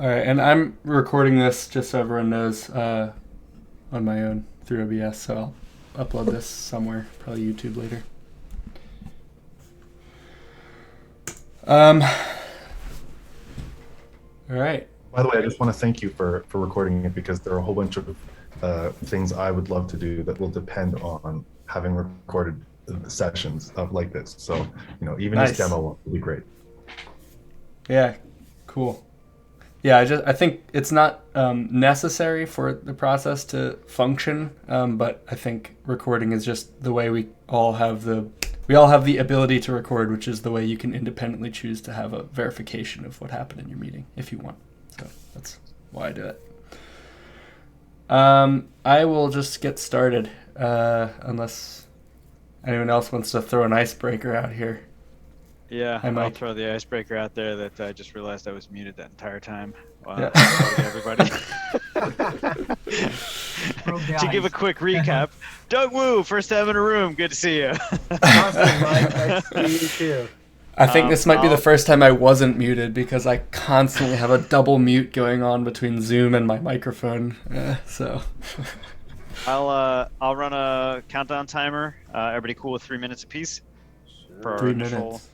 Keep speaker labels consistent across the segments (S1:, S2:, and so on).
S1: All right, and I'm recording this just so everyone knows on my own through OBS, so I'll upload this somewhere, probably YouTube later. All right.
S2: By the way, I just want to thank you for recording it because there are a whole bunch of things I would love to do that will depend on having recorded sessions of like this. So, even this
S1: Nice.
S2: demo will be great.
S1: Yeah, cool. Yeah, I think it's not necessary for the process to function, but I think recording is just the way we all have the ability to record, which is the way you can independently choose to have a verification of what happened in your meeting if you want. So that's why I do it. I will just get started unless anyone else wants to throw an icebreaker out here.
S3: Yeah,
S1: Hi,
S3: I'll
S1: Mike.
S3: throw the icebreaker out there that I just realized I was muted that entire time.
S1: Yeah.
S3: Hello to everybody. To give a quick recap, Doug Wu, first time in a room. Good to see you.
S4: Awesome, Mike. Nice to see you too.
S1: I think this might be the
S3: I'll-
S1: first time I wasn't muted because I constantly have a double mute going on between Zoom and my microphone. So
S3: I'll run a countdown timer. Everybody cool with 3 minutes apiece for our
S1: 3
S3: initial.
S1: minutes.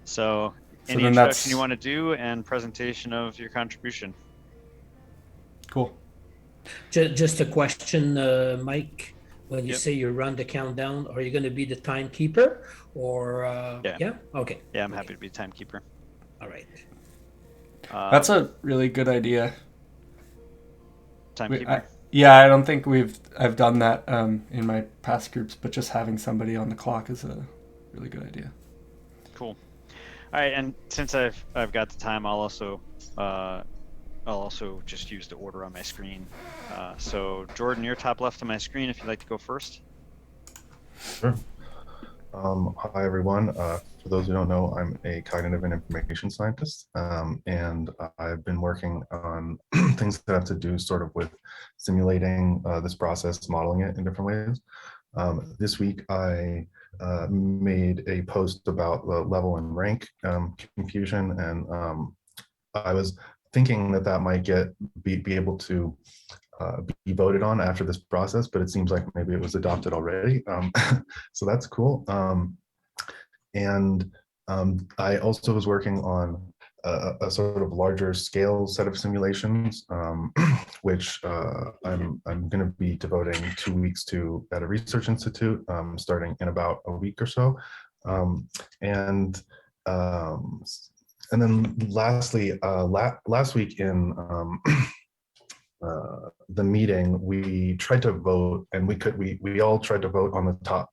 S3: So,
S1: So
S3: any
S1: then
S3: introduction
S1: that's
S3: you want to do and presentation of your contribution.
S1: cool.
S4: Just a question, Mike. When you
S3: Yep.
S4: say you run the countdown, are you going to be the timekeeper or?
S3: Yeah.
S4: Okay.
S3: Yeah, I'm
S4: Okay.
S3: happy to be timekeeper.
S4: All right.
S1: That's a really good idea.
S3: Timekeeper.
S1: Yeah, I don't think I've done that in my past groups, but just having somebody on the clock is a really good idea.
S3: Cool. All right, and since I've got the time, I'll also just use the order on my screen. So Jordan, you're top left of my screen. If you'd like to go first.
S2: Sure. Hi, everyone. For those who don't know, I'm a cognitive and information scientist, and I've been working on things that have to do sort of with simulating this process, modeling it in different ways. This week, I made a post about the level and rank confusion, and I was thinking that might be able to be voted on after this process, but it seems like maybe it was adopted already. So that's cool. And I also was working on a sort of larger scale set of simulations, which I'm going to be devoting 2 weeks to at a research institute, starting in about a week or so. And um, and then lastly, last week in the meeting, we tried to vote, and we all tried to vote on the top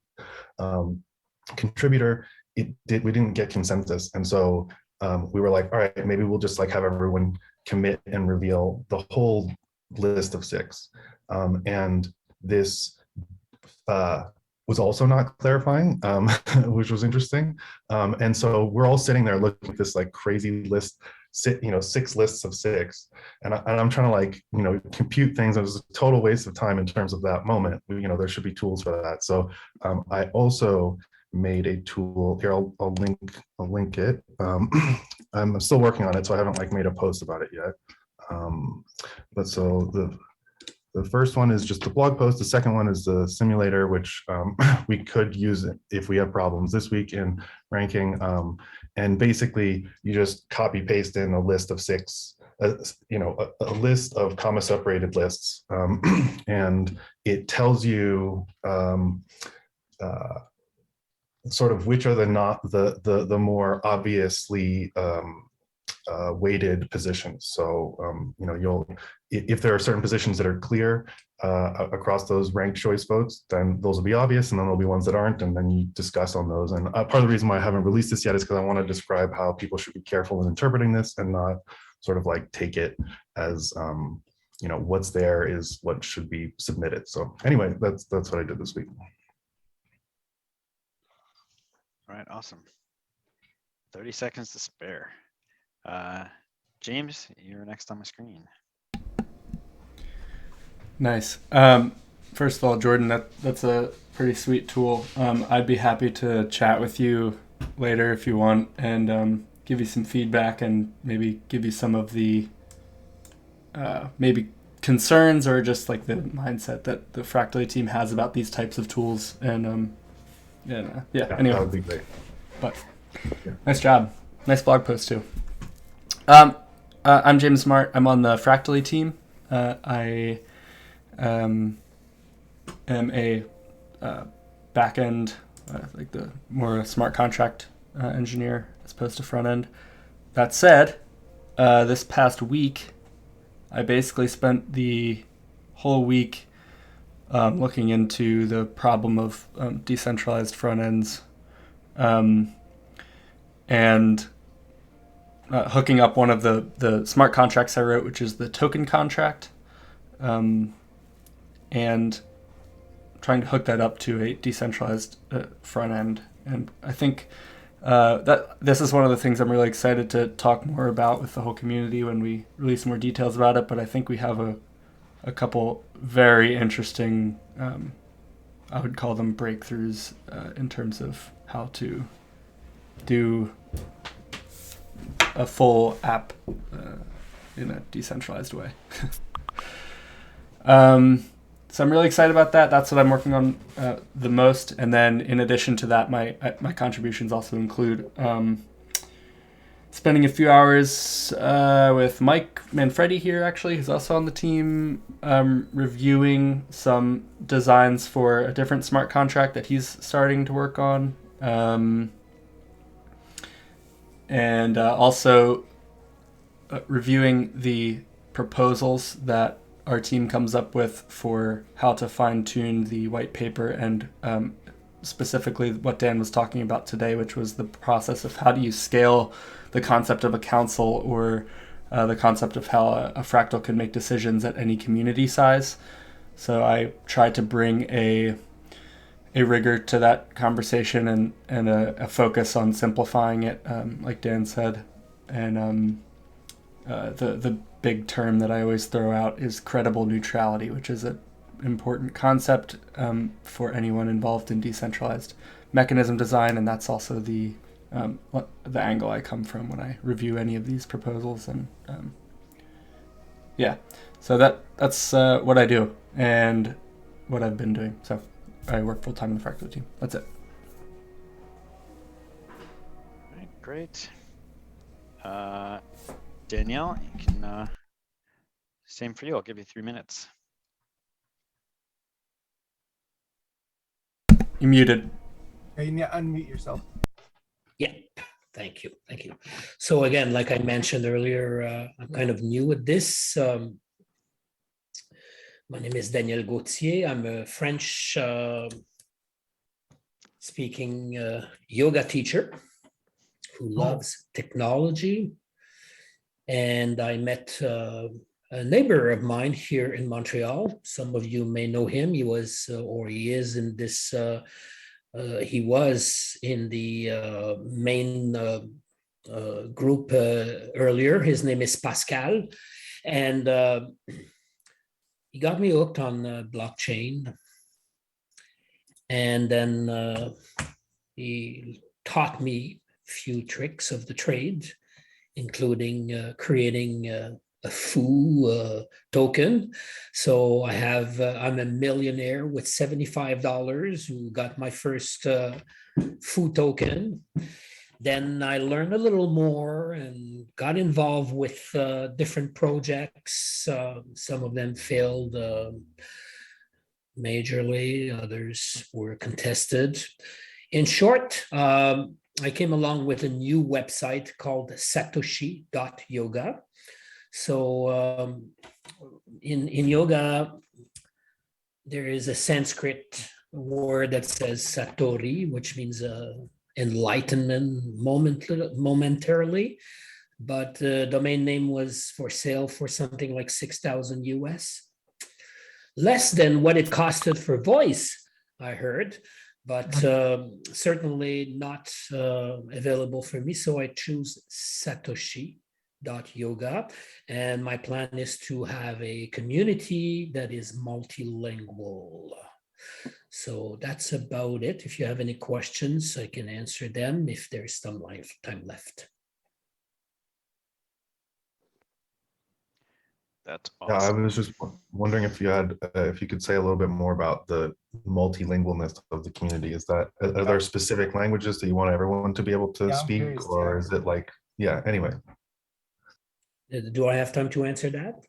S2: contributor. We didn't get consensus, and so we were like, all right, maybe we'll just like have everyone commit and reveal the whole list of 6. And this was also not clarifying, which was interesting. And so we're all sitting there looking at this like crazy list, 6 lists of 6, and I'm trying to like compute things. It was a total waste of time in terms of that moment. There should be tools for that. So I also made a tool here. I'll link it. I'm still working on it, so I haven't like made a post about it yet. But so the first one is just the blog post. The second one is the simulator, which we could use if we have problems this week in ranking. And basically, you just copy paste in a list of 6, a list of comma separated lists, and it tells you sort of which are the more obviously weighted positions. So if there are certain positions that are clear across those ranked choice votes, then those will be obvious, and then there'll be ones that aren't, and then you discuss on those. And part of the reason why I haven't released this yet is because I want to describe how people should be careful in interpreting this and not sort of like take it as what's there is what should be submitted. So anyway, that's what I did this week.
S3: All right, awesome. 30 seconds to spare. James, you're next on my screen.
S1: Nice. First of all, Jordan, that's a pretty sweet tool. I'd be happy to chat with you later if you want, and give you some feedback and maybe give you some of the maybe concerns or just like the mindset that the Fractally team has about these types of tools. And anyway,
S2: that would be great.
S1: But
S2: Yeah.
S1: nice job. Nice blog post too. I'm James Smart. I'm on the Fractally team. I am a back-end, like the more smart contract engineer as opposed to front-end. That said, this past week, I basically spent the whole week looking into the problem of decentralized front-ends and hooking up one of the smart contracts I wrote, which is the token contract, and trying to hook that up to a decentralized front end. And I think that this is one of the things I'm really excited to talk more about with the whole community when we release more details about it. But I think we have a couple very interesting, I would call them breakthroughs in terms of how to do a full app in a decentralized way. So I'm really excited about that. That's what I'm working on the most. And then in addition to that, my contributions also include spending a few hours with Mike Manfredi here, actually, who's also on the team, reviewing some designs for a different smart contract that he's starting to work on. And also reviewing the proposals that our team comes up with for how to fine-tune the white paper and specifically what Dan was talking about today, which was the process of how do you scale the concept of a council or the concept of how a fractal can make decisions at any community size. So I tried to bring a rigor to that conversation and a focus on simplifying it, like Dan said. And the big term that I always throw out is credible neutrality, which is an important concept for anyone involved in decentralized mechanism design, and that's also the angle I come from when I review any of these proposals. And so that's what I do and what I've been doing. So I work full time in the Fractal team. That's it.
S3: All right, great. Danielle, you can, same for you. I'll give you 3 minutes.
S1: You're muted.
S5: Yeah, you need to unmute yourself.
S4: Yeah, thank you. So again, like I mentioned earlier, I'm kind of new at this. My name is Daniel Gauthier. I'm a French speaking yoga teacher who loves technology. And I met a neighbor of mine here in Montreal. Some of you may know him. He was, or he is in this, he was in the main group earlier. His name is Pascal. And he got me hooked on blockchain. And then he taught me a few tricks of the trade, including creating a foo token. So I'm a millionaire with $75 who got my first foo token. Then I learned a little more and got involved with different projects. Some of them failed majorly, others were contested. In short, I came along with a new website called satoshi.yoga. So in yoga, there is a Sanskrit word that says satori, which means enlightenment momentarily. But the domain name was for sale for something like 6,000 US. Less than what it costed for voice, I heard. But certainly not available for me. So I choose satoshi.yoga. And my plan is to have a community that is multilingual. So that's about it. If you have any questions, I can answer them if there's some time left.
S3: That's
S2: Yeah, I
S3: awesome.
S2: was just wondering if you had, if you could say a little bit more about the multilingualness of the community. Is that, are there specific languages that you want everyone to be able to
S5: Yeah, I'm
S2: speak,
S5: curious,
S2: or
S5: yeah.
S2: is it like, yeah, anyway.
S4: Do I have time to answer that?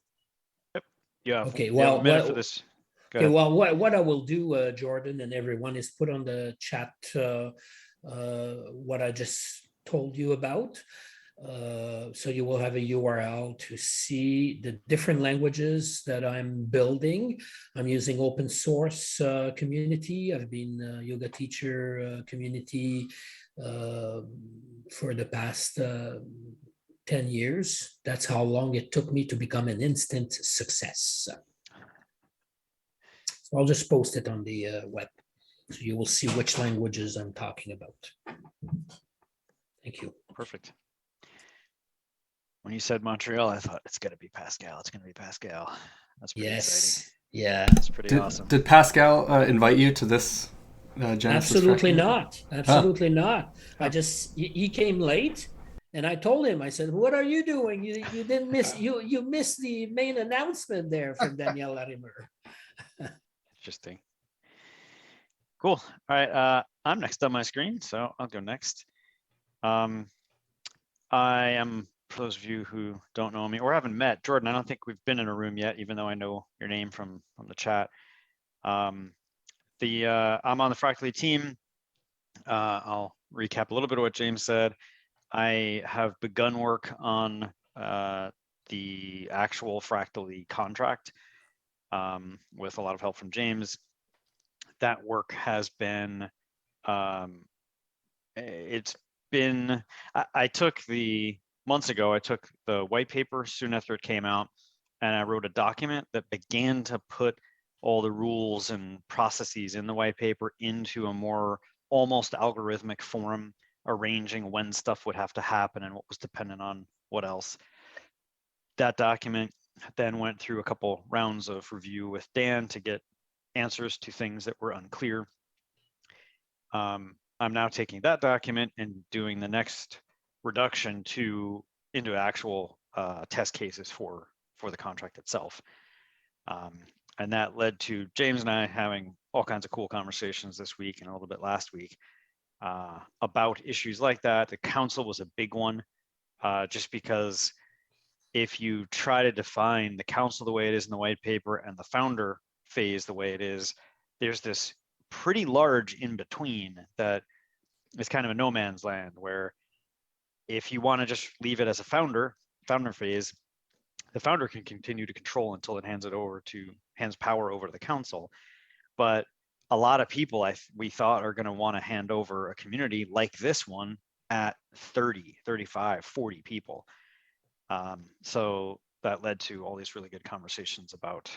S3: Yeah.
S4: Okay,
S3: You have a
S4: well,
S3: minute for this. Go
S4: okay,
S3: ahead.
S4: well, what I will do, Jordan and everyone, is put on the chat what I just told you about. So you will have a URL to see the different languages that I'm building. I'm using open source community. I've been a yoga teacher community for the past 10 years. That's how long it took me to become an instant success. So I'll just post it on the web. So you will see which languages I'm talking about. Thank you.
S3: Perfect. When you said Montreal, I thought it's going to be Pascal. It's going to be Pascal. That's pretty exciting.
S4: Yes. Yeah.
S3: That's pretty awesome.
S1: Did Pascal invite you to this Genesis
S4: Absolutely
S1: Fractal?
S4: not. Absolutely not. I just he came late, and I told him. I said, "What are you doing? You didn't miss you missed the main announcement there from Danielle Larimer."
S3: Interesting. Cool. All right. I'm next on my screen, so I'll go next. I am, for those of you who don't know me or haven't met, Jordan, I don't think we've been in a room yet, even though I know your name from the chat. I'm on the Fractally team. I'll recap a little bit of what James said. I have begun work on the actual Fractally contract with a lot of help from James. That work has been, it's been, I took months ago, I took the white paper soon after it came out, and I wrote a document that began to put all the rules and processes in the white paper into a more almost algorithmic form, arranging when stuff would have to happen and what was dependent on what else. That document then went through a couple rounds of review with Dan to get answers to things that were unclear. I'm now taking that document and doing the next reduction into actual test cases for the contract itself. And that led to James and I having all kinds of cool conversations this week and a little bit last week about issues like that. The council was a big one, just because if you try to define the council the way it is in the white paper and the founder phase the way it is, there's this pretty large in between that is kind of a no man's land, where if you want to just leave it as a founder phase, the founder can continue to control until it hands power over to the council. But a lot of people we thought are going to want to hand over a community like this one at 30, 35, 40 people. So that led to all these really good conversations about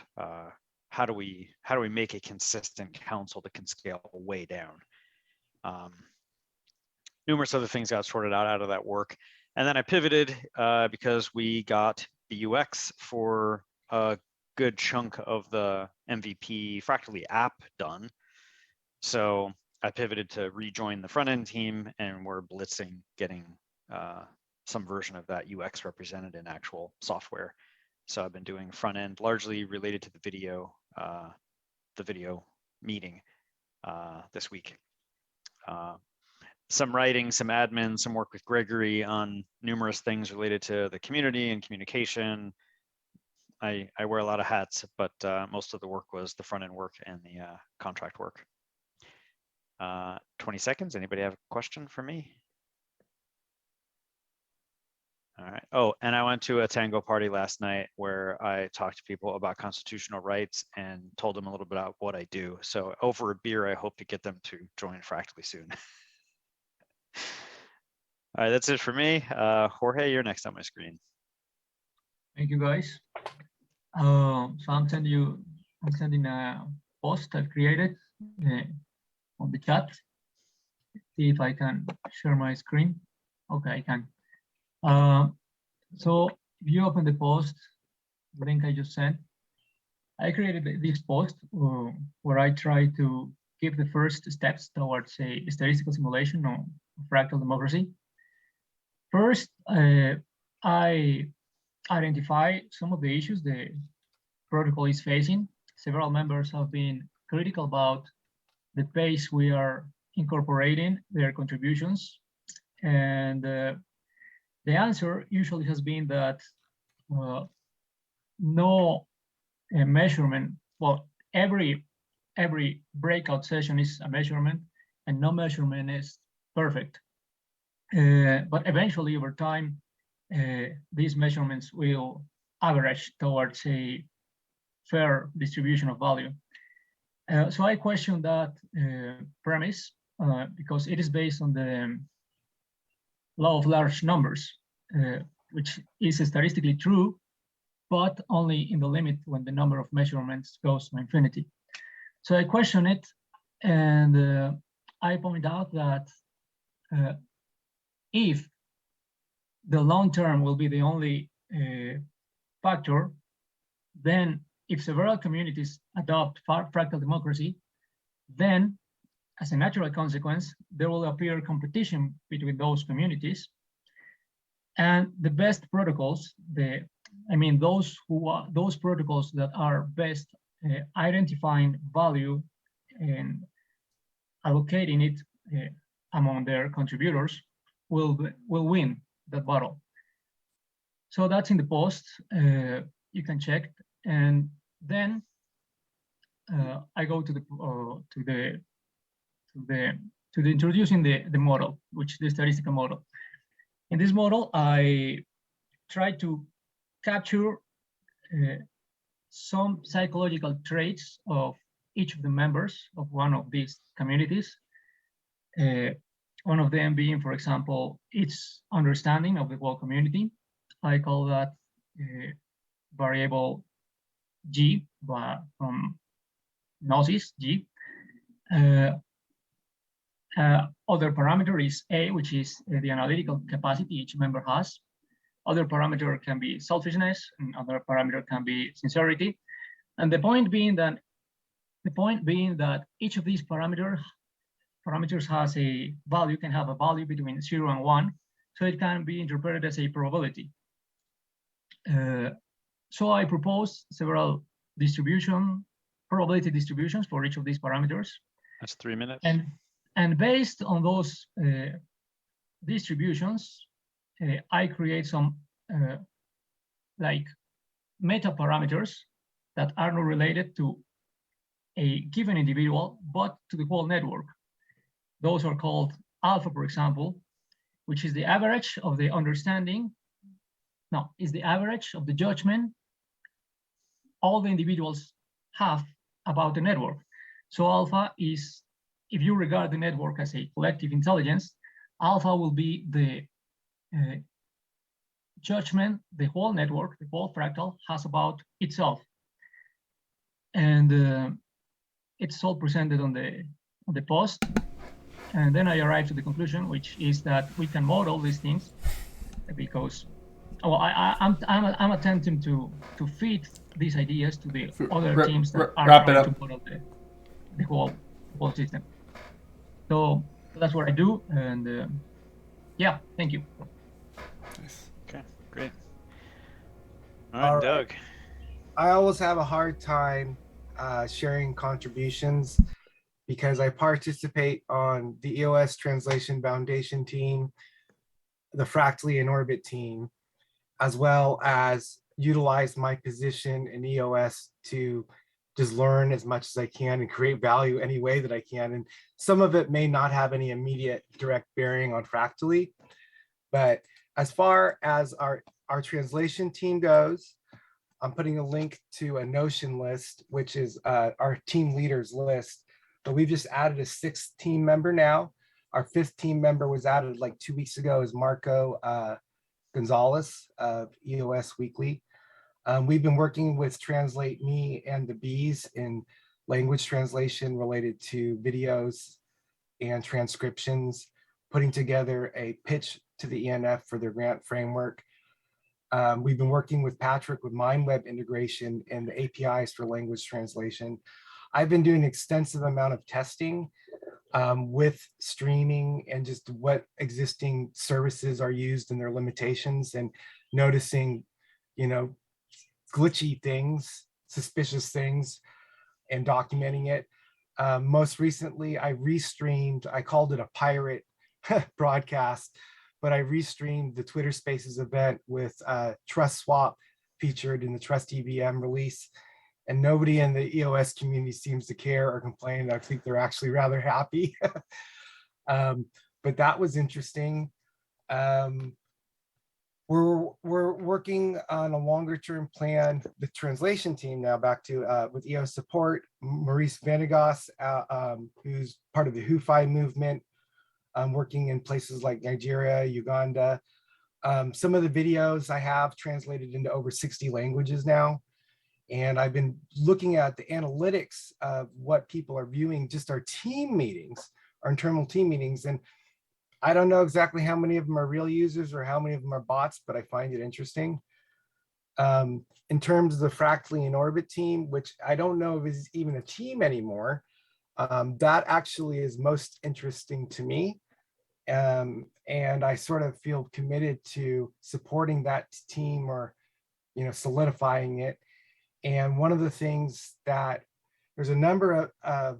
S3: how do we make a consistent council that can scale way down. Numerous other things got sorted out of that work, and then I pivoted because we got the UX for a good chunk of the MVP Fractally app done. So I pivoted to rejoin the front end team, and we're blitzing getting some version of that UX represented in actual software. So I've been doing front end largely related to the video meeting this week. Some writing, some admin, some work with Gregory on numerous things related to the community and communication. I wear a lot of hats, but most of the work was the front end work and the contract work. 20 seconds. Anybody have a question for me? All right. Oh, and I went to a tango party last night where I talked to people about constitutional rights and told them a little bit about what I do. So over a beer, I hope to get them to join Fractally soon. All right, that's it for me. Jorge, you're next on my screen.
S6: Thank you, guys. So I'm sending a post I've created on the chat. See if I can share my screen. Okay, I can. So if you open the post, the link I just sent, I created this post where I try to give the first steps towards a statistical simulation of fractal democracy. First, I identify some of the issues the protocol is facing. Several members have been critical about the pace we are incorporating their contributions. And the answer usually has been that no measurement, well, every breakout session is a measurement and no measurement is perfect. But eventually over time, these measurements will average towards a fair distribution of value. So I question that premise because it is based on the law of large numbers, which is statistically true, but only in the limit when the number of measurements goes to infinity. So I question it, and I point out that if the long term will be the only factor, then if several communities adopt fractal democracy, then as a natural consequence, there will appear competition between those communities. And the best protocols, those protocols that are best identifying value and allocating it among their contributors will win that battle. So that's in the post. You can check, and then I go to the introducing the model, which is the statistical model. In this model, I try to capture some psychological traits of each of the members of one of these communities. One of them being, for example, its understanding of the whole community. I call that variable G from gnosis, G. Other parameter is A, which is the analytical capacity each member has. Other parameter can be selfishness, and other parameter can be sincerity. And the point being that each of these parameters has a value, can have a value between 0 and 1, so it can be interpreted as a probability. So I propose several probability distributions for each of these parameters.
S3: That's 3 minutes.
S6: And based on those distributions, I create some like meta parameters that are not related to a given individual, but to the whole network. Those are called alpha, for example, which is the average of the understanding. No, is the average of the judgment all the individuals have about the network. So alpha is, if you regard the network as a collective intelligence, alpha will be the judgment the whole network, the whole fractal has about itself. And it's all presented on the post. And then I arrive to the conclusion, which is that we can model these things because, well, I'm attempting to feed these ideas to the other teams that are trying to model the whole system. So that's what I do, and yeah, thank you.
S3: Nice. Okay, great. All right, Doug.
S5: I always have a hard time sharing contributions because I participate on the EOS Translation Foundation team, the Fractally and Orbit team, as well as utilize my position in EOS to just learn as much as I can and create value any way that I can. And some of it may not have any immediate direct bearing on Fractally, but as far as our translation team goes, I'm putting a link to a Notion list, which is our team leaders list, but we've just added a 6th team member now. Our 5th team member was added like 2 weeks ago, is Marco Gonzalez of EOS Weekly. We've been working with Translate Me and the Bees in language translation related to videos and transcriptions, putting together a pitch to the ENF for their grant framework. We've been working with Patrick with MindWeb integration and the APIs for language translation. I've been doing an extensive amount of testing with streaming and just what existing services are used and their limitations, and noticing you know, glitchy things, suspicious things, and documenting it. Most recently, I restreamed, I called it a pirate broadcast, but I restreamed the Twitter Spaces event with Trust Swap featured in the Trust EVM release. And nobody in the EOS community seems to care or complain. I think they're actually rather happy. But that was interesting. We're working on a longer term plan. The translation team now back to with EOS support, Maurice Venegas, who's part of the HUFI movement, working in places like Nigeria, Uganda. Some of the videos I have translated into over 60 languages now. And I've been looking at the analytics of what people are viewing, just our team meetings, our internal team meetings. And I don't know exactly how many of them are real users or how many of them are bots, but I find it interesting. In terms of the Fractally in Orbit team, which I don't know if is even a team anymore, that actually is most interesting to me. And I sort of feel committed to supporting that team or, solidifying it. And one of the things that there's a number of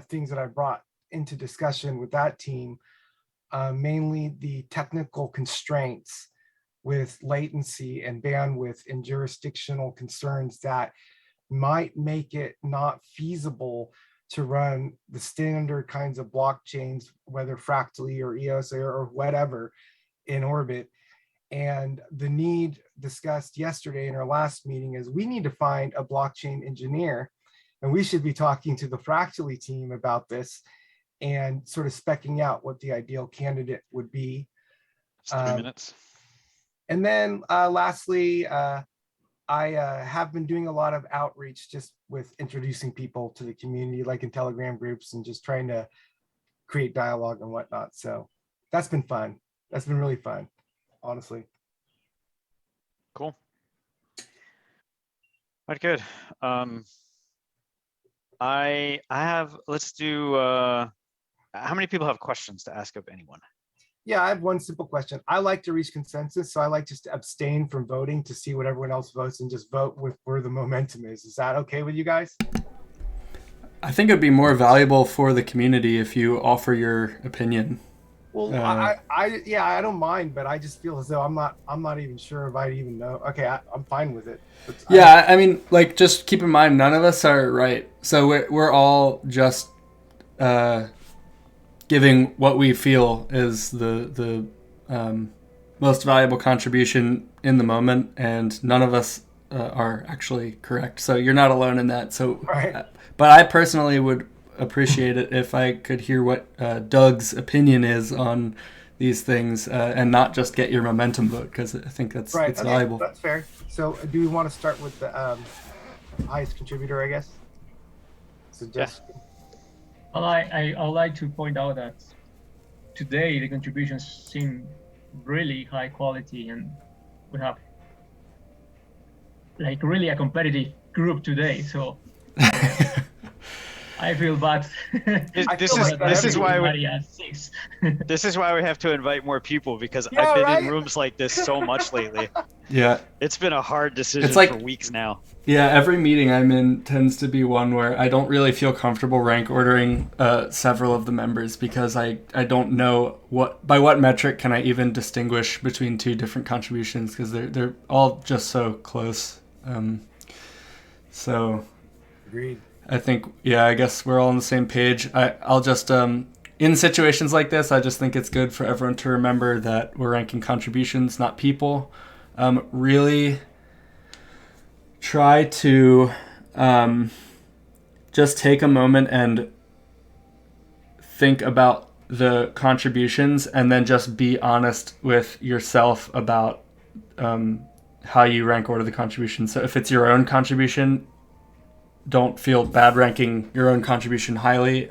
S5: things that I brought into discussion with that team, mainly the technical constraints with latency and bandwidth and jurisdictional concerns that might make it not feasible to run the standard kinds of blockchains, whether Fractally or EOS or whatever, in orbit. And the need discussed yesterday in our last meeting is we need to find a blockchain engineer, and we should be talking to the Fractally team about this and sort of specking out what the ideal candidate would be.
S3: It's 3 minutes.
S5: And then lastly, I have been doing a lot of outreach just with introducing people to the community, like in Telegram groups, and just trying to create dialogue and whatnot. So that's been fun. That's been really fun, honestly.
S3: Cool. All right, good. I have, let's do, how many people have questions to ask of anyone?
S5: Yeah, I have one simple question. I like to reach consensus, so I like just to abstain from voting to see what everyone else votes and just vote with where the momentum is. Is that okay with you guys?
S1: I think it'd be more valuable for the community if you offer your opinion.
S5: Well, I don't mind, but I just feel as though I'm not even sure if I even know. Okay, I'm fine with it.
S1: Yeah, I mean, like, just keep in mind, none of us are right. So we're all just giving what we feel is the most valuable contribution in the moment, and none of us are actually correct. So you're not alone in that. So,
S5: right.
S1: But I personally would appreciate it if I could hear what Doug's opinion is on these things, and not just get your momentum vote, because I think that's
S5: right.
S1: it's valuable.
S5: That's fair. So do we want to start with the highest contributor, I guess? So just.
S3: Yeah.
S6: Well, I would like to point out that today the contributions seem really high quality, and we have like really a competitive group today. So I feel bad.
S3: This is why we have to invite more people, because I've been in rooms like this so much lately.
S1: Yeah.
S3: It's been a hard decision for weeks now.
S1: Yeah, every meeting I'm in tends to be one where I don't really feel comfortable rank ordering several of the members, because I don't know by what metric can I even distinguish between two different contributions, because they're all just so close. So
S5: agreed.
S1: I think, I guess we're all on the same page. I'll just in situations like this, I just think it's good for everyone to remember that we're ranking contributions, not people. Really try to just take a moment and think about the contributions, and then just be honest with yourself about how you rank order the contributions. So if it's your own contribution, don't feel bad ranking your own contribution highly,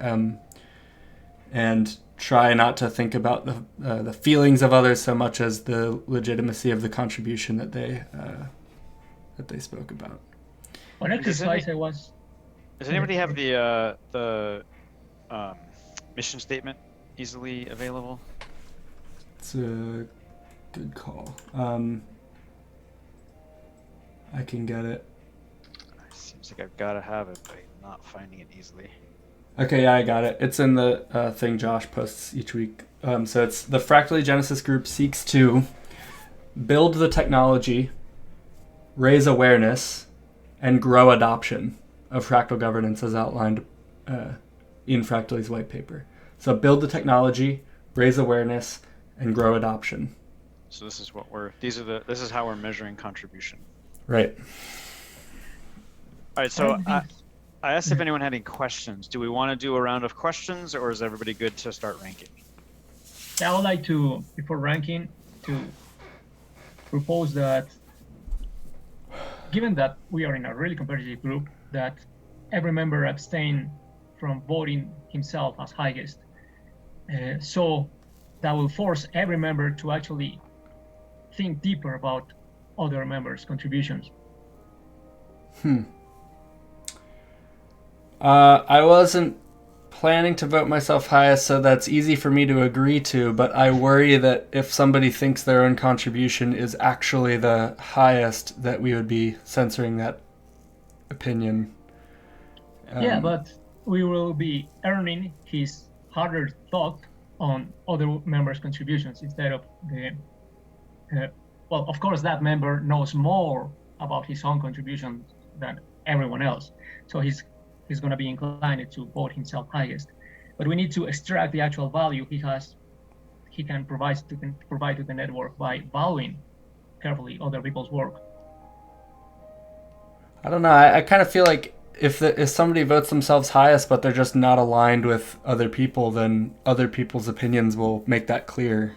S1: and try not to think about the feelings of others so much as the legitimacy of the contribution that they spoke about.
S6: One exercise I was.
S3: Does anybody have the mission statement easily available?
S1: It's a good call. I can get it.
S3: Seems like I've got to have it, but I'm not finding it easily.
S1: Okay, yeah, I got it. It's in the thing Josh posts each week. So it's the Fractally Genesis group seeks to build the technology, raise awareness, and grow adoption of fractal governance as outlined in Fractally's white paper. So build the technology, raise awareness, and grow adoption.
S3: So this is what this is how we're measuring contribution.
S1: Right.
S3: All right, so I asked if anyone had any questions. Do we want to do a round of questions, or is everybody good to start ranking?
S6: I would like to, before ranking, to propose that, given that we are in a really competitive group, that every member abstain from voting himself as highest. So that will force every member to actually think deeper about other members' contributions.
S1: I wasn't planning to vote myself highest, so that's easy for me to agree to, but I worry that if somebody thinks their own contribution is actually the highest, that we would be censoring that opinion.
S6: Yeah, but we will be earning his harder thought on other members' contributions instead of the... well, of course, that member knows more about his own contribution than everyone else. So he's going to be inclined to vote himself highest. But we need to extract the actual value he can provide to the network by valuing carefully other people's work.
S1: I don't know. I kind of feel like if somebody votes themselves highest, but they're just not aligned with other people, then other people's opinions will make that clear.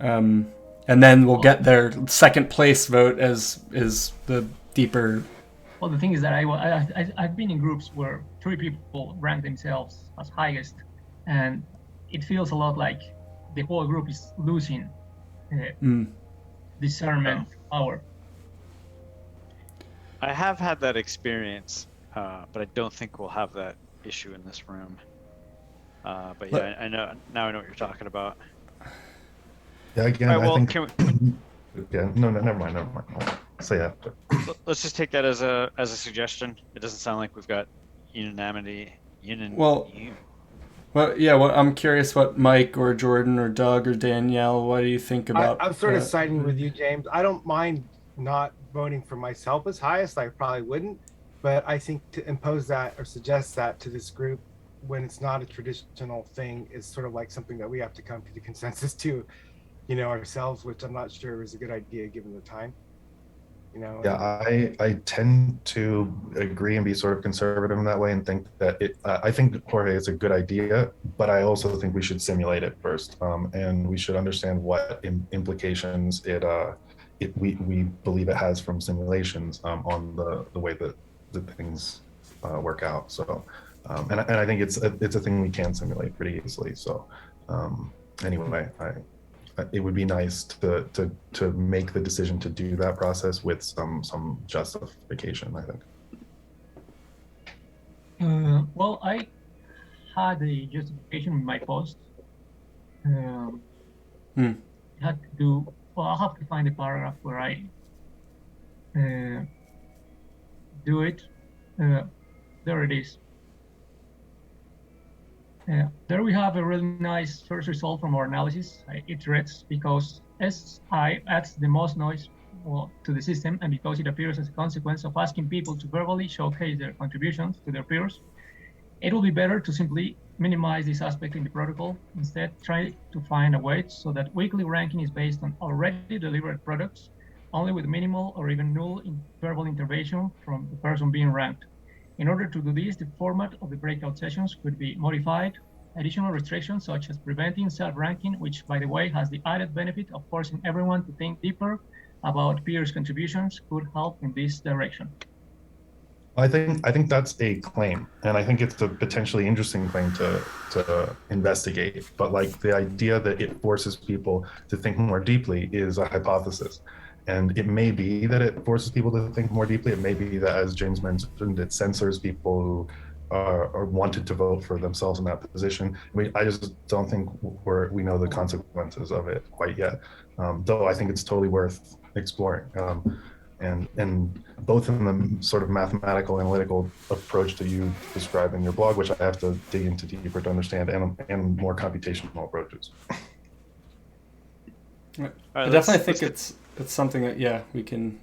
S1: And then we'll get their second place vote as is the deeper.
S6: Well, the thing is that I've been in groups where 3 people rank themselves as highest, and it feels a lot like the whole group is losing discernment power.
S3: I have had that experience, but I don't think we'll have that issue in this room. But yeah, I know now. I know what you're talking about.
S2: Yeah, again,
S3: All right, well,
S2: I think. Yeah, no, never mind. I'll say after.
S3: Let's just take that as a suggestion. It doesn't sound like we've got unanimity.
S1: Well, yeah. Well, I'm curious what Mike or Jordan or Doug or Danielle. What do you think about?
S5: I'm sort of siding with you, James. I don't mind not voting for myself as highest. I probably wouldn't, but I think to impose that or suggest that to this group when it's not a traditional thing is sort of like something that we have to come to the consensus to, ourselves, which I'm not sure is a good idea given the time.
S2: Yeah, I tend to agree and be sort of conservative in that way and think that I think Jorge is a good idea, but I also think we should simulate it first, and we should understand what implications we believe it has from simulations on the way that the things work out. So, and I think it's a thing we can simulate pretty easily. So, anyway, it would be nice to make the decision to do that process with some justification, I think.
S6: Well, I had a justification in my post. Had to do. Well, I'll have to find the paragraph where I do it. There it is. There we have a really nice first result from our analysis. It reads, because SI adds the most noise to the system, and because it appears as a consequence of asking people to verbally showcase their contributions to their peers, it will be better to simply minimize this aspect in the protocol. Instead, try to find a way so that weekly ranking is based on already delivered products, only with minimal or even null verbal intervention from the person being ranked. In order to do this, the format of the breakout sessions could be modified. Additional restrictions such as preventing self-ranking, which by the way has the added benefit of forcing everyone to think deeper about peers' contributions, could help in this direction.
S2: I think that's a claim, and I think it's a potentially interesting claim to investigate. But like the idea that it forces people to think more deeply is a hypothesis. And it may be that it forces people to think more deeply. It may be that, as James mentioned, it censors people who are wanted to vote for themselves in that position. I just don't think we know the consequences of it quite yet. Though I think it's totally worth exploring. and both in the sort of mathematical analytical approach that you describe in your blog, which I have to dig into deeper to understand, and more computational approaches.
S3: All
S1: I
S3: right,
S1: definitely think it's something that we can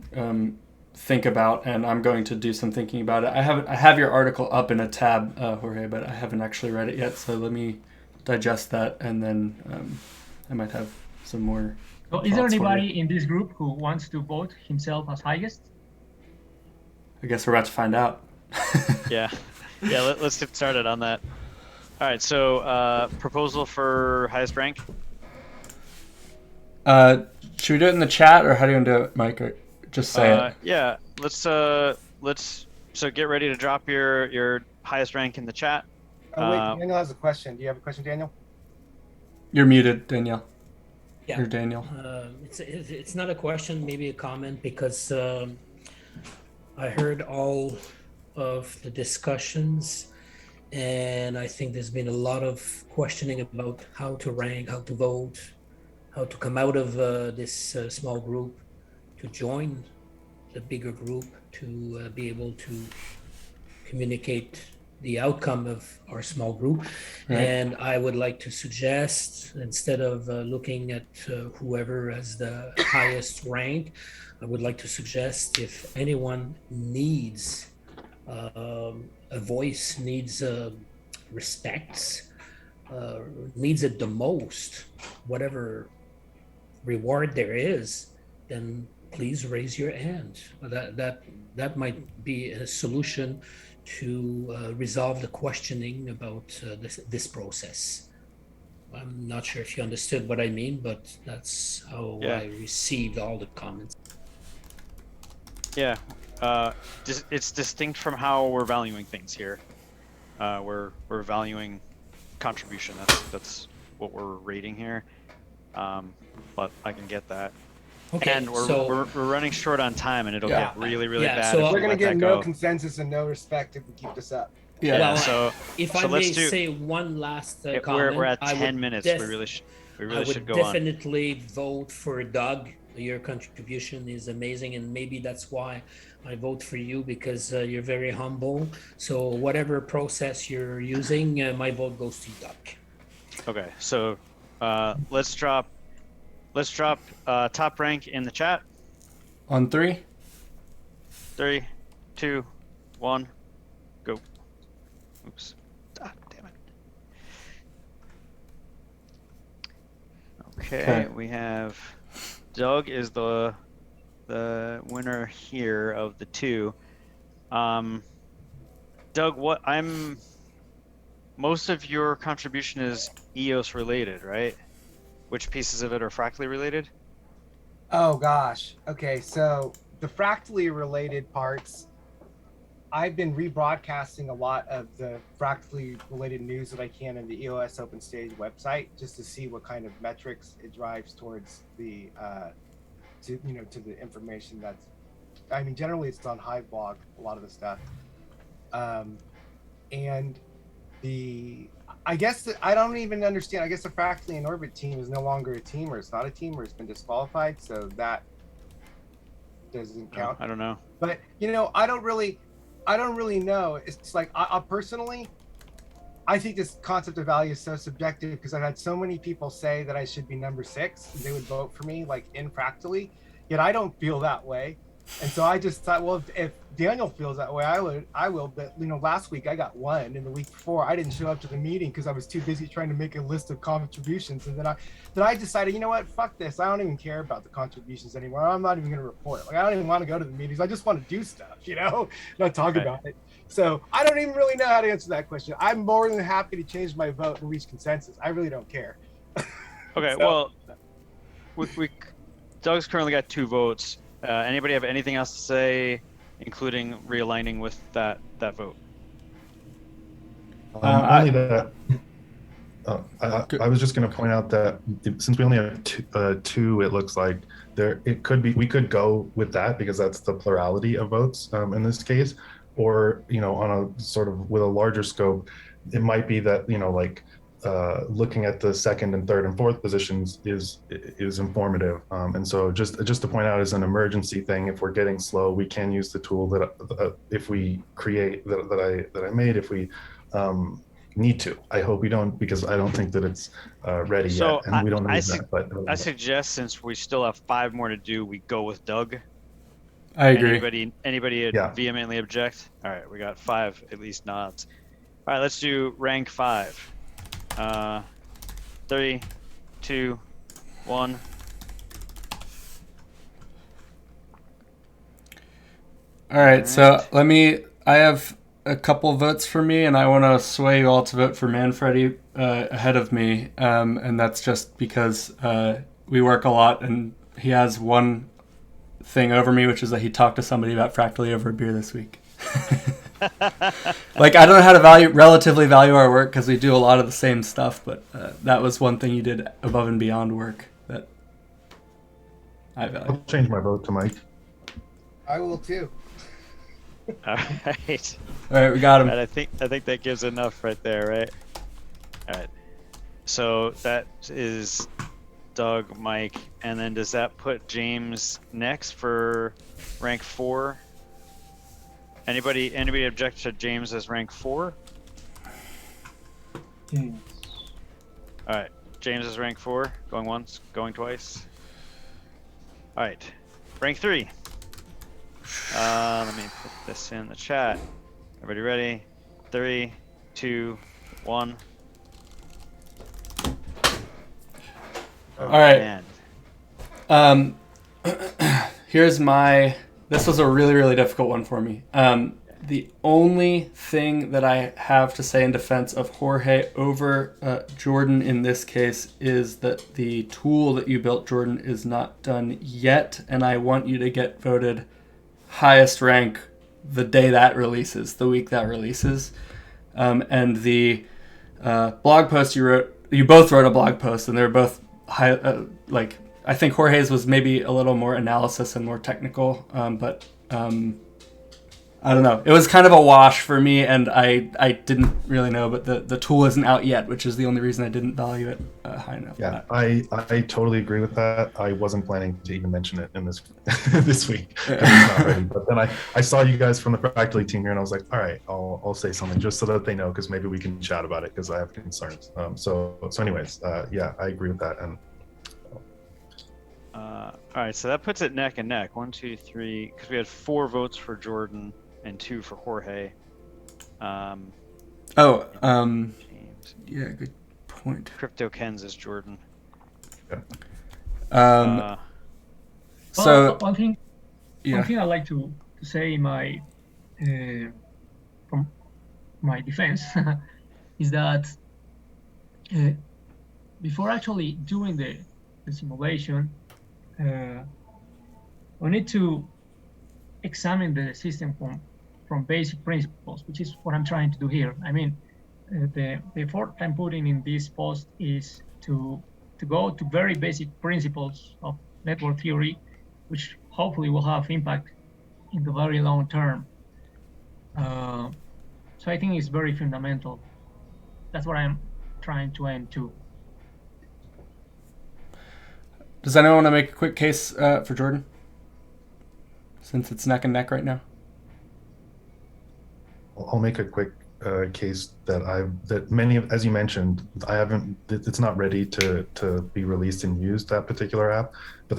S1: think about, and I'm going to do some thinking about it. I have your article up in a tab, Jorge, but I haven't actually read it yet. So let me digest that, and then I might have some more.
S6: So is there
S1: thoughts for you.
S6: anybody in this group who wants to vote himself as highest?
S1: I guess we're about to find out.
S3: Yeah. Let's get started on that. All right. So proposal for highest rank.
S1: Should we do it in the chat, or how do you want to do it, Mike? Or just say it.
S3: Yeah. Let's. So get ready to drop your highest rank in the chat.
S5: Oh wait, Daniel has a question. Do you have a question, Daniel?
S1: You're muted, Danielle.
S4: Yeah.
S1: Or Daniel.
S4: It's not a question, maybe a comment, because I heard all of the discussions, and I think there's been a lot of questioning about how to rank, how to vote, how to come out of this small group to join the bigger group, to be able to communicate the outcome of our small group.
S1: Right.
S4: And I would like to suggest, instead of looking at whoever has the highest rank, I would like to suggest, if anyone needs a voice, needs respects, needs it the most, whatever reward there is, then please raise your hand. That might be a solution to resolve the questioning about this process. I'm not sure if you understood what I mean, but that's how I received all the comments.
S3: Yeah. It's distinct from how we're valuing things here. We're valuing contribution. That's what we're rating here. But I can get that.
S4: Okay,
S3: and we're running short on time, and it'll get really bad.
S4: So
S3: if
S5: we're
S3: we
S5: gonna
S3: let
S5: get
S3: that
S5: no
S3: go.
S5: consensus and no respect if we keep this up.
S1: Yeah.
S4: Well,
S3: so
S4: if
S3: so
S4: I
S3: let's
S4: may
S3: do.
S4: say one last comment,
S3: We're at
S4: I
S3: 10
S4: would
S3: minutes. We really should go on.
S4: definitely vote for Doug. Your contribution is amazing, and maybe that's why I vote for you, because you're very humble. So whatever process you're using, my vote goes to Doug.
S3: Okay, so let's drop top rank in the chat.
S1: On 3.
S3: 3, 2, 1, go. Oops. Ah, damn it. Okay, we have Doug is the winner here of the 2. Doug, most of your contribution is EOS related, right? Which pieces of it are Fractally related?
S5: Oh gosh. Okay, so the Fractally related parts, I've been rebroadcasting a lot of the Fractally related news that I can in the EOS Open Stage website, just to see what kind of metrics it drives towards the to the information that's. I mean, generally it's on Hiveblog, a lot of the stuff, and I guess I don't even understand. I guess the Fractally and Orbit team is no longer a team, or it's not a team, or it's been disqualified, so that doesn't count.
S3: I don't know.
S5: But I don't really know. It's like I personally, I think this concept of value is so subjective, because I've had so many people say that I should be number 6. They would vote for me, like in Fractally, yet I don't feel that way. And so I just thought, well, if Daniel feels that way, I will. But last week I got 1, and the week before I didn't show up to the meeting because I was too busy trying to make a list of contributions. And then I decided, you know what, fuck this. I don't even care about the contributions anymore. I'm not even going to report. Like, I don't even want to go to the meetings. I just want to do stuff, not talk about it. So I don't even really know how to answer that question. I'm more than happy to change my vote and reach consensus. I really don't care.
S3: Okay, well, Doug's currently got 2 votes. Anybody have anything else to say, including realigning with that vote?
S2: Only that. I was just going to point out that since we only have 2, it looks like we could go with that, because that's the plurality of votes in this case, or on a sort of with a larger scope, it might be that looking at the second and third and fourth positions is informative. And so just to point out, as an emergency thing, if we're getting slow, we can use the tool that if we create that I made, if we need to. I hope we don't, because I don't think that it's ready
S3: So
S2: yet, and we don't know
S3: I
S2: that. But
S3: I suggest, since we still have 5 more to do, we go with Doug.
S1: I agree.
S3: Anybody
S2: Yeah.
S3: vehemently object? All right, we got 5 at least nods. All right, let's do rank 5. 3, 2, 1.
S1: All right, so I have a couple votes for me, and I want to sway you all to vote for Manfredi ahead of me, and that's just because we work a lot, and he has one thing over me, which is that he talked to somebody about Fractally over a beer this week. Like, I don't know how to relatively value our work, because we do a lot of the same stuff, but that was one thing you did above and beyond work that I value.
S2: I'll change my vote to Mike.
S5: I will too.
S3: All right.
S1: All right, we got him.
S3: And I think that gives enough right there, right? All right. So that is Doug, Mike, and then does that put James next for rank 4? Anybody object to James as rank 4?
S6: James.
S3: All right, James is rank 4. Going once, going twice. All right, rank 3. Let me put this in the chat. Everybody ready? 3, 2, 1.
S1: All right.
S3: Man.
S1: Here's this was a really, really difficult one for me. The only thing that I have to say in defense of Jorge over Jordan in this case is that the tool that you built, Jordan, is not done yet, and I want you to get voted highest rank the day that releases, the week that releases. And the blog post you both wrote a blog post, and they're both high, I think Jorge's was maybe a little more analysis and more technical, but I don't know. It was kind of a wash for me, and I didn't really know, but the tool isn't out yet, which is the only reason I didn't value it high enough.
S2: Yeah, I totally agree with that. I wasn't planning to even mention it in this this week. It's not ready. But then I saw you guys from the Fractally team here, and I was like, all right, I'll say something just so that they know, because maybe we can chat about it, because I have concerns. So anyways, yeah, I agree with that. And
S3: all right, so that puts it neck and neck. 1, 2, 3, because we had 4 votes for Jordan and 2 for Jorge.
S1: James. Yeah, good point.
S3: Crypto Ken's is Jordan.
S1: So
S6: one thing
S1: yeah,
S6: I like to say in my from my defense is that before actually doing the simulation, we need to examine the system from basic principles, which is what I'm trying to do here. I mean, the effort I'm putting in this post is to go to very basic principles of network theory, which hopefully will have impact in the very long term. So I think it's very fundamental. That's what I'm trying to aim to.
S1: does anyone want to make a quick case for Jordan, since it's neck and neck right now?
S2: I'll make a quick case that many of, as you mentioned, it's not ready to be released and used, that particular app, but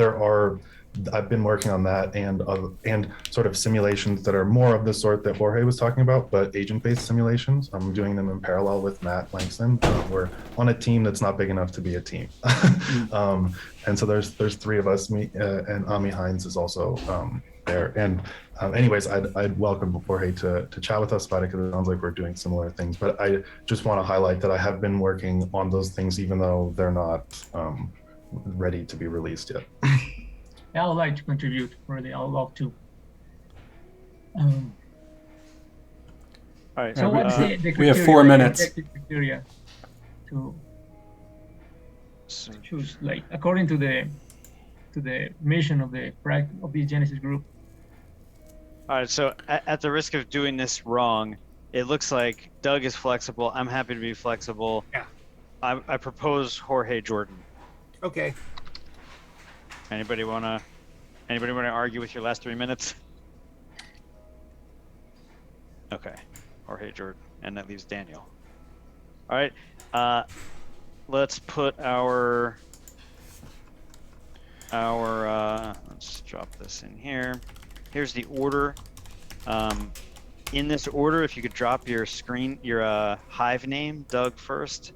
S2: I've been working on that and sort of simulations that are more of the sort that Jorge was talking about, but agent-based simulations. I'm doing them in parallel with Matt Langston. We're on a team that's not big enough to be a team. And so there's 3 of us, me and Ami Hines is also there. And anyways, I'd welcome Jorge to chat with us about it, because it sounds like we're doing similar things. But I just want to highlight that I have been working on those things, even though they're not ready to be released yet.
S6: I would like to contribute, really. I would love to.
S3: All right.
S6: So what's the
S1: we have
S6: criteria,
S1: 4
S6: the
S1: minutes.
S6: objective criteria to choose, like, according to the mission of the Genesis group?
S3: All right, so at the risk of doing this wrong, it looks like Doug is flexible. I'm happy to be flexible.
S5: Yeah.
S3: I propose Jorge Jordan.
S5: Okay.
S3: Anybody wanna argue with your last 3 minutes? Okay, Jorge Jordan, and that leaves Daniel. All right, let's put our let's drop this in here. Here's the order. In this order, if you could drop your screen, your Hive name, Doug first.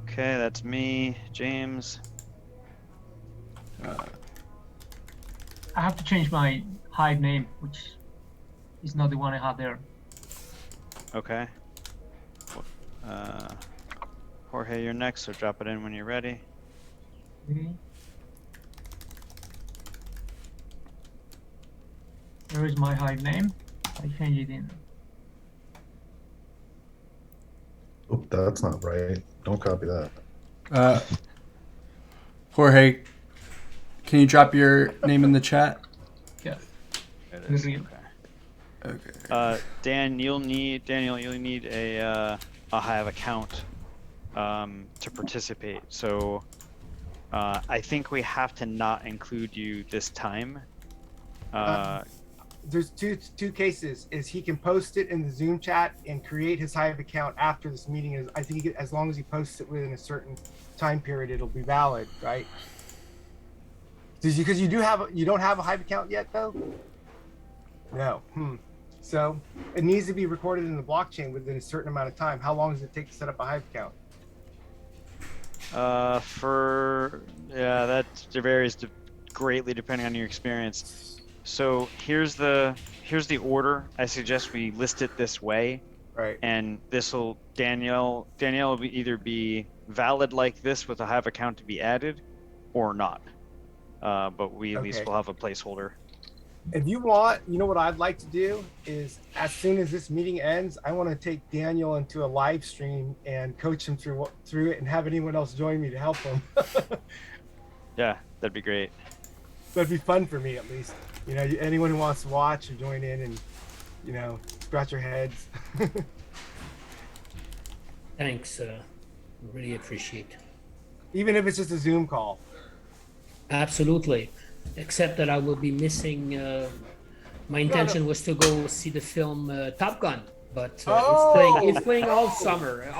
S3: Okay, that's me, James.
S6: I have to change my Hive name, which is not the one I have there.
S3: Okay. Jorge, you're next, so drop it in when you're ready.
S6: Okay. There is my Hive name. I change it in.
S2: Oh, that's not right. Don't copy that.
S1: Jorge, can you drop your name in the chat?
S6: Yeah.
S3: It is.
S6: Real.
S3: Okay.
S1: Okay.
S3: Dan, you'll need a Hive account to participate. So I think we have to not include you this time.
S5: There's two cases. Is he can post it in the Zoom chat and create his Hive account after this meeting is. I think as long as he posts it within a certain time period, it'll be valid, right? Because you don't have a Hive account yet though. No. So it needs to be recorded in the blockchain within a certain amount of time. How long does it take to set up a Hive account?
S3: That varies greatly depending on your experience. So here's the order. I suggest we list it this way.
S5: Right.
S3: And Danielle will either be valid like this with a Hive account to be added, or not. But we at least will have a placeholder.
S5: If you want, you know what I'd like to do is as soon as this meeting ends, I want to take Daniel into a live stream and coach him through it and have anyone else join me to help him.
S3: Yeah, that'd be great.
S5: That'd be fun for me at least. You know, anyone who wants to watch or join in and, you know, scratch your heads.
S4: Thanks. Really appreciate.
S5: Even if it's just a Zoom call.
S4: Absolutely. Except that I will be missing. My intention was to go see the film Top Gun, but it's playing all summer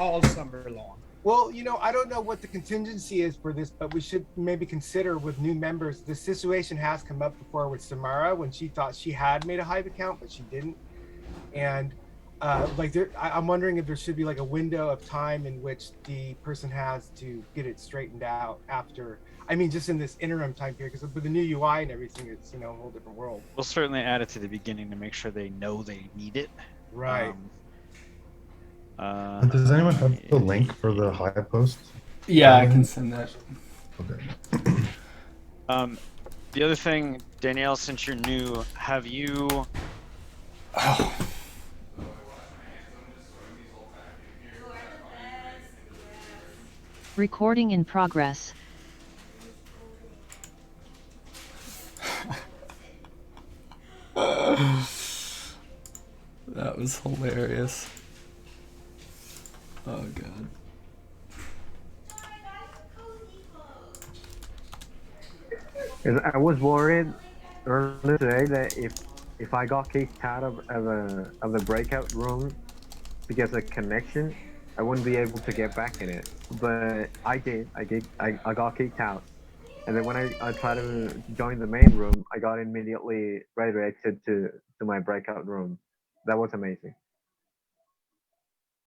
S4: long.
S5: Well, you know, I don't know what the contingency is for this, but we should maybe consider with new members. This situation has come up before with Samara when she thought she had made a Hive account, but she didn't. And I'm wondering if there should be like a window of time in which the person has to get it straightened out after. I mean, just in this interim time period, because with the new UI and everything, it's, you know, a whole different world.
S3: We'll certainly add it to the beginning to make sure they know they need it.
S5: Right.
S2: Does anyone have the link for the Hive post?
S1: Yeah, I can send that.
S2: Okay.
S3: The other thing, Danielle, since you're new, have you?
S7: Recording in progress.
S1: That was hilarious. Oh god.
S8: I was worried earlier today that if I got kicked out of the breakout room because of connection, I wouldn't be able to get back in it. But I did. I got kicked out. And then when I tried to join the main room, I got immediately redirected to my breakout room. That was amazing.